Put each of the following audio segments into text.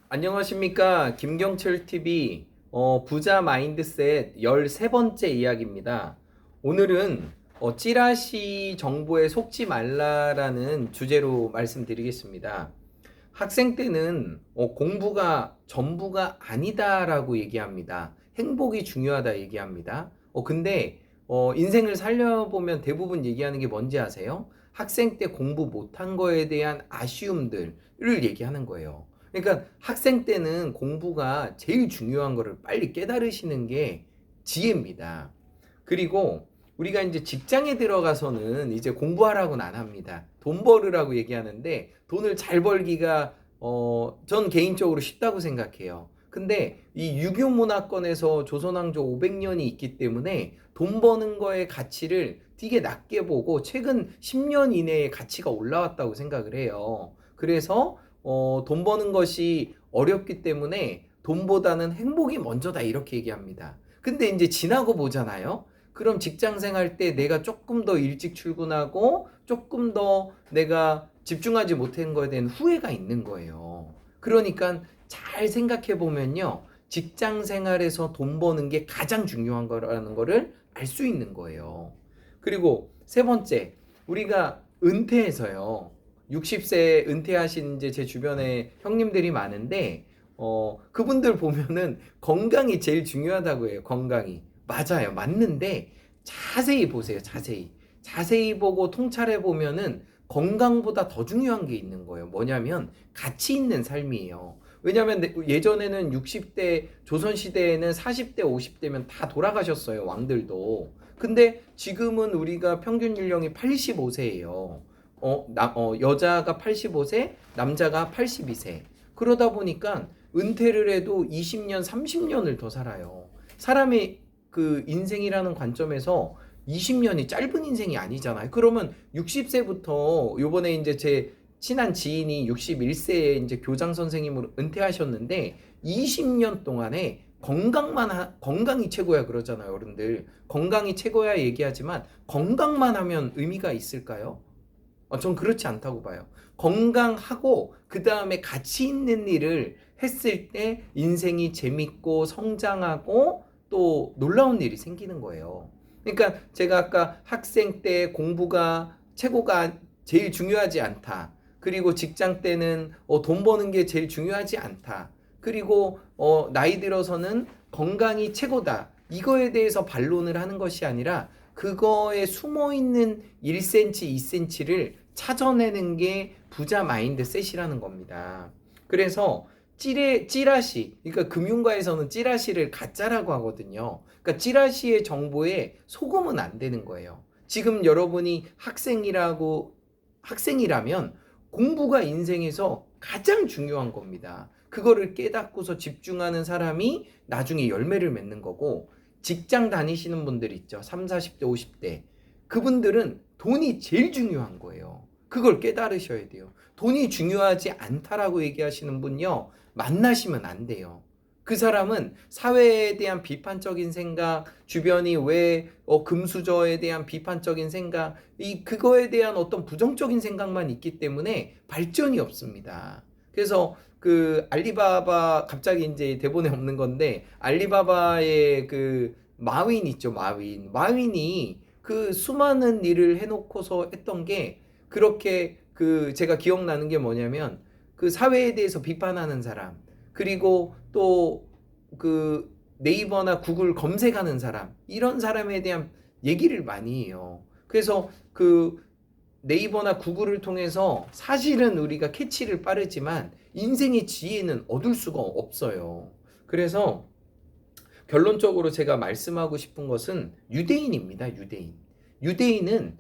안녕하십니까. 김경철 TV 부자 마인드셋 13번째 이야기입니다. 오늘은 찌라시 정보에 속지 말라라는 주제로 말씀드리겠습니다. 학생 때는 공부가 전부가 아니다라고 얘기합니다. 행복이 중요하다 얘기합니다. 근데 인생을 살려보면 대부분 얘기하는 게 뭔지 아세요? 학생 때 공부 못한 거에 대한 아쉬움들을 얘기하는 거예요. 그러니까 학생 때는 공부가 제일 중요한 거를 빨리 깨달으시는 게 지혜입니다. 그리고 우리가 이제 직장에 들어가서는 이제 공부하라고는 안 합니다. 돈 벌으라고 얘기하는데 돈을 잘 벌기가 전 개인적으로 쉽다고 생각해요. 근데 이 유교 문화권에서 조선왕조 500년이 있기 때문에 돈 버는 거의 가치를 되게 낮게 보고 최근 10년 이내에 가치가 올라왔다고 생각을 해요. 그래서 돈 버는 것이 어렵기 때문에 돈보다는 행복이 먼저다 이렇게 얘기합니다. 근데 이제 지나고 보잖아요. 그럼 직장 생활 때 내가 조금 더 일찍 출근하고 조금 더 내가 집중하지 못한 거에 대한 후회가 있는 거예요. 그러니까 잘 생각해 보면요. 직장 생활에서 돈 버는 게 가장 중요한 거라는 거를 알 수 있는 거예요. 그리고 세 번째, 우리가 은퇴해서요. 60세 은퇴하신 이제 제 주변에 형님들이 많은데 그분들 보면은 건강이 제일 중요하다고 해요. 건강이. 맞아요. 맞는데 자세히 보세요. 자세히 보고 통찰해 보면은 건강보다 더 중요한 게 있는 거예요. 뭐냐면 가치 있는 삶이에요. 왜냐면 예전에는 60대 조선시대에는 40대 50대면 다 돌아가셨어요. 왕들도. 근데 지금은 우리가 평균 연령이 85세예요. 여자가 85세, 남자가 82세. 그러다 보니까 은퇴를 해도 20년, 30년을 더 살아요. 사람의 그 인생이라는 관점에서 20년이 짧은 인생이 아니잖아요. 그러면 60세부터 요번에 이제 제 친한 지인이 61세에 이제 교장 선생님으로 은퇴하셨는데 20년 동안에 건강이 최고야 그러잖아요, 어른들. 건강이 최고야 얘기하지만 건강만 하면 의미가 있을까요? 전 그렇지 않다고 봐요. 건강하고 그 다음에 가치 있는 일을 했을 때 인생이 재밌고 성장하고 또 놀라운 일이 생기는 거예요. 그러니까 제가 아까 학생 때 공부가 최고가 제일 중요하지 않다. 그리고 직장 때는 돈 버는 게 제일 중요하지 않다. 그리고 나이 들어서는 건강이 최고다. 이거에 대해서 반론을 하는 것이 아니라 그거에 숨어 있는 1cm, 2cm를 찾아내는 게 부자 마인드셋이라는 겁니다. 그래서 찌라시, 그러니까 금융가에서는 찌라시를 가짜라고 하거든요. 그러니까 찌라시의 정보에 속으면 안 되는 거예요. 지금 여러분이 학생이라면 공부가 인생에서 가장 중요한 겁니다. 그거를 깨닫고서 집중하는 사람이 나중에 열매를 맺는 거고, 직장 다니시는 분들 있죠. 3, 40대, 50대. 그분들은 돈이 제일 중요한 거예요. 그걸 깨달으셔야 돼요. 돈이 중요하지 않다라고 얘기하시는 분요. 만나시면 안 돼요. 그 사람은 사회에 대한 비판적인 생각, 주변이 왜 금수저에 대한 비판적인 생각, 그거에 대한 어떤 부정적인 생각만 있기 때문에 발전이 없습니다. 그래서 그 알리바바 갑자기 이제 대본에 없는 건데 알리바바의 그 마윈 있죠, 마윈이 그 수많은 일을 해놓고서 했던 게 그렇게 그 제가 기억나는 게 뭐냐면 그 사회에 대해서 비판하는 사람, 그리고 또 그 네이버나 구글 검색하는 사람, 이런 사람에 대한 얘기를 많이 해요. 그래서 그 네이버나 구글을 통해서 사실은 우리가 캐치를 빠르지만 인생의 지혜는 얻을 수가 없어요. 그래서 결론적으로 제가 말씀하고 싶은 것은 유대인입니다. 유대인은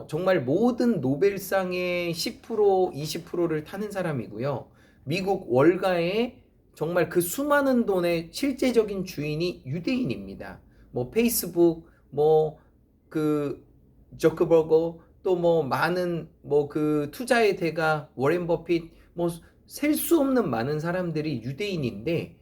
정말 모든 노벨상의 10%, 20%를 타는 사람이고요. 미국 월가의 정말 그 수많은 돈의 실제적인 주인이 유대인입니다. 뭐 페이스북, 뭐 그 저크버거, 또 뭐 많은 뭐 그 투자의 대가 워렌 버핏, 뭐 셀 수 없는 많은 사람들이 유대인인데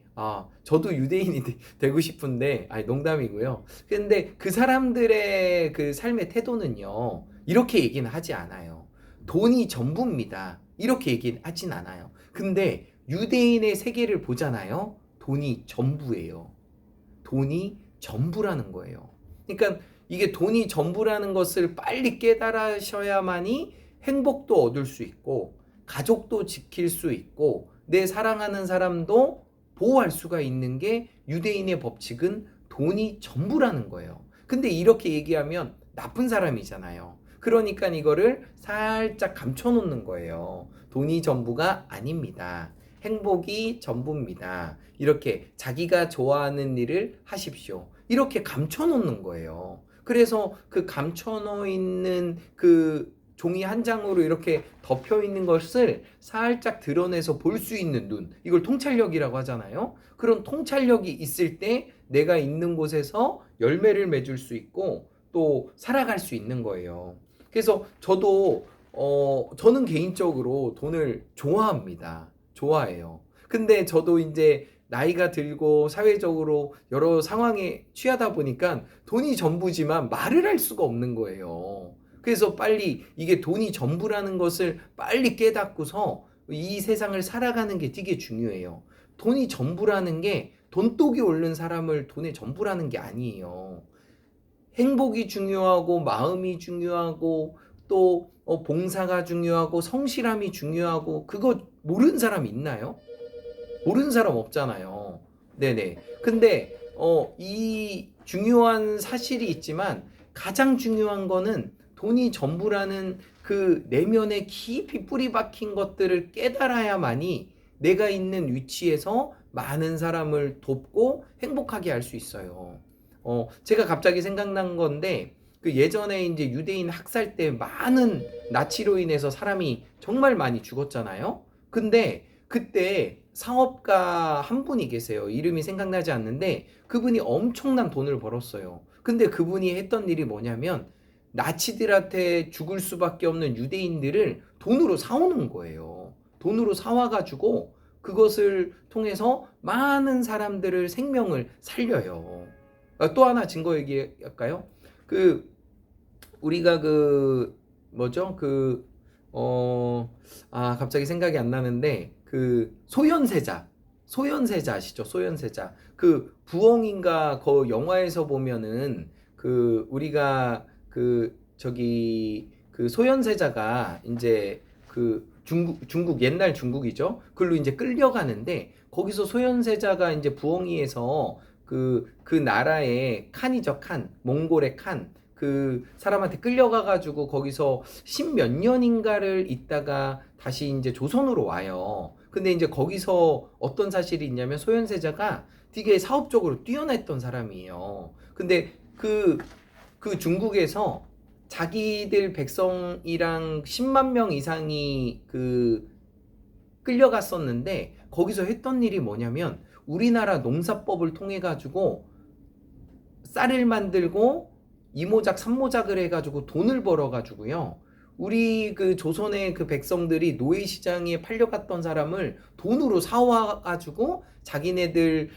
저도 유대인이 되고 싶은데, 농담이고요. 근데 그 사람들의 그 삶의 태도는요, 이렇게 얘기는 하지 않아요. 돈이 전부입니다. 이렇게 얘기는 하진 않아요. 근데 유대인의 세계를 보잖아요. 돈이 전부예요. 돈이 전부라는 거예요. 그러니까 이게 돈이 전부라는 것을 빨리 깨달으셔야만이 행복도 얻을 수 있고 가족도 지킬 수 있고 내 사랑하는 사람도 보호할 수가 있는 게 유대인의 법칙은 돈이 전부라는 거예요. 근데 이렇게 얘기하면 나쁜 사람이잖아요. 그러니까 이거를 살짝 감춰놓는 거예요. 돈이 전부가 아닙니다. 행복이 전부입니다. 이렇게 자기가 좋아하는 일을 하십시오. 이렇게 감춰놓는 거예요. 그래서 그 감춰놓어 있는 그 종이 한 장으로 이렇게 덮여 있는 것을 살짝 드러내서 볼 수 있는 눈, 이걸 통찰력이라고 하잖아요. 그런 통찰력이 있을 때 내가 있는 곳에서 열매를 맺을 수 있고 또 살아갈 수 있는 거예요. 그래서 저는 개인적으로 돈을 좋아합니다. 좋아해요. 근데 저도 이제 나이가 들고 사회적으로 여러 상황에 취하다 보니까 돈이 전부지만 말을 할 수가 없는 거예요. 그래서 빨리 이게 돈이 전부라는 것을 빨리 깨닫고서 이 세상을 살아가는 게 되게 중요해요. 돈이 전부라는 게 돈독이 오른 사람을 돈의 전부라는 게 아니에요. 행복이 중요하고 마음이 중요하고 또 봉사가 중요하고 성실함이 중요하고 그거 모르는 사람 있나요? 모르는 사람 없잖아요. 네네. 근데 이 중요한 사실이 있지만 가장 중요한 거는 돈이 전부라는 그 내면에 깊이 뿌리 박힌 것들을 깨달아야만이 내가 있는 위치에서 많은 사람을 돕고 행복하게 할 수 있어요. 제가 갑자기 생각난 건데 그 예전에 이제 유대인 학살 때 많은 나치로 인해서 사람이 정말 많이 죽었잖아요. 근데 그때 상업가 한 분이 계세요. 이름이 생각나지 않는데 그분이 엄청난 돈을 벌었어요. 근데 그분이 했던 일이 뭐냐면 나치들한테 죽을 수밖에 없는 유대인들을 돈으로 사오는 거예요. 돈으로 사와가지고 그것을 통해서 많은 사람들을 생명을 살려요. 또 하나 증거 얘기할까요? 우리가 뭐죠? 갑자기 생각이 안 나는데, 소현세자 아시죠? 소현세자. 부엉인가, 영화에서 보면은, 우리가, 소현세자가, 이제, 중국, 옛날 중국이죠? 그걸로 이제 끌려가는데, 거기서 소현세자가 이제 부엉이에서 그 나라의 칸이죠, 칸. 몽골의 칸. 그 사람한테 끌려가가지고 거기서 십몇 년인가를 있다가 다시 이제 조선으로 와요. 근데 이제 거기서 어떤 사실이 있냐면 소현세자가 되게 사업적으로 뛰어났던 사람이에요. 근데 그 중국에서 자기들 백성이랑 10만 명 이상이 끌려갔었는데 거기서 했던 일이 뭐냐면 우리나라 농사법을 통해 가지고 쌀을 만들고 이모작 삼모작을 해가지고 돈을 벌어가지고요. 우리 조선의 백성들이 노예시장에 팔려갔던 사람을 돈으로 사와가지고 자기네들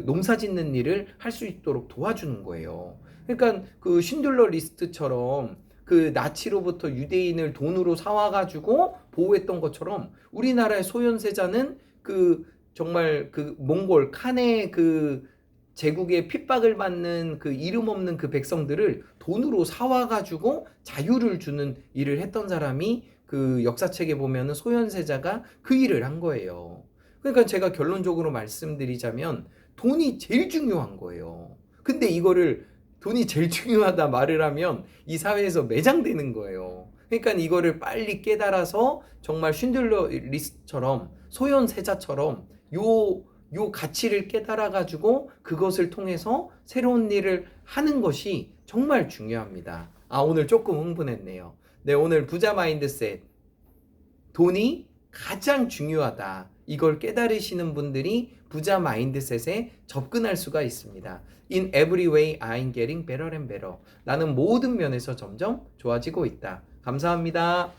농사 짓는 일을 할 수 있도록 도와주는 거예요. 그러니까 쉰들러 리스트처럼 나치로부터 유대인을 돈으로 사와가지고 보호했던 것처럼 우리나라의 소현세자는 정말 몽골 칸의 제국의 핍박을 받는 이름 없는 백성들을 돈으로 사와가지고 자유를 주는 일을 했던 사람이 역사책에 보면은 소현세자가 그 일을 한 거예요. 그러니까 제가 결론적으로 말씀드리자면 돈이 제일 중요한 거예요. 근데 이거를 돈이 제일 중요하다 말을 하면 이 사회에서 매장되는 거예요. 그러니까 이거를 빨리 깨달아서 정말 쉰들러 리스트처럼 소현세자처럼 요 가치를 깨달아가지고 그것을 통해서 새로운 일을 하는 것이 정말 중요합니다. 오늘 조금 흥분했네요. 네, 오늘 부자 마인드셋. 돈이 가장 중요하다. 이걸 깨달으시는 분들이 부자 마인드셋에 접근할 수가 있습니다. In every way, I'm getting better and better. 나는 모든 면에서 점점 좋아지고 있다. 감사합니다.